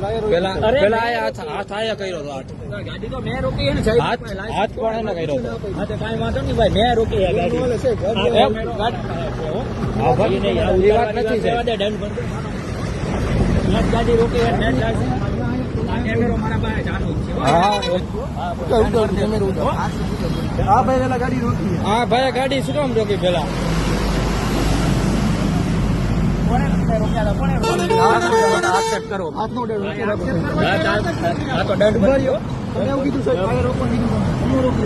પેલા હાથ આયા કર્યો હતો ગાડી તો મેં રોકી ને હાથ પણ એને કર્યો હતો હા તો કાંઈ વાંધો નહીં ભાઈ મેં રોકી ગાડી વાત નથી ગાડી રોકી કેમેરો મારા પાસે ચાલુ છે હા ભાઈ ગાડી રોકી હા ભાઈ ગાડી શું કામ રોકી પેલા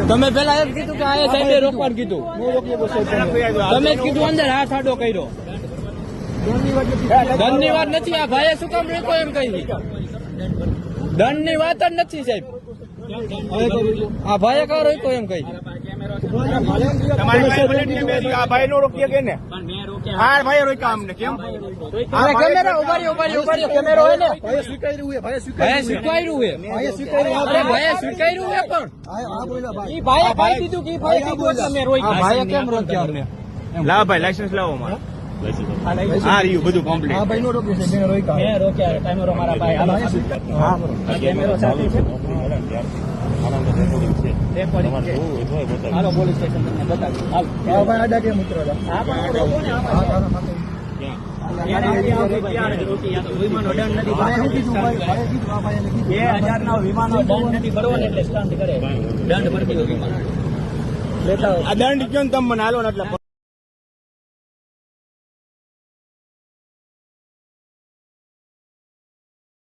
તમે પેલા એમ કીધું કે આ સાઈડે રોકવાનું કીધું તમે કીધું અંદર હાથ આડો કર્યો દંડની વાત નથી આ ભાઈએ શું કામ રોકો એમ કહી દંડની વાત જ નથી સાહેબ આ ભાઈએ કા રોક્યો એમ કહી ભાઈ નો રોકીએ કે ને હા ભાઈ રોક્યા અમને કેમ કેમેરા ઉભારી કેમેરો હોય ને ભાઈ સ્વીકાર્યું હે ભાઈ સ્વીકાર્યું હે પણ ઈ ભાઈએ ભાઈ કીધું કે ભાઈ કીધું એટલે મે રોક્યા ભાઈએ કેમ રોક્યા અમને લાવ ભાઈ લાયસન્સ લાવો મારા હા રહ્યું બધું કમ્પ્લીટ હા ભાઈ નો રોક્યો છે મેં રોક્યા કેમેરો મારા ભાઈ હા કેમેરો સાથે છે હાલો પોલીસ સ્ટેશન તમને બતાવી હાલો ભાઈ આડા કેમ ઉતરો હા પણ રોકો ને દંડ કેમ તમે મને હાલો ને એટલે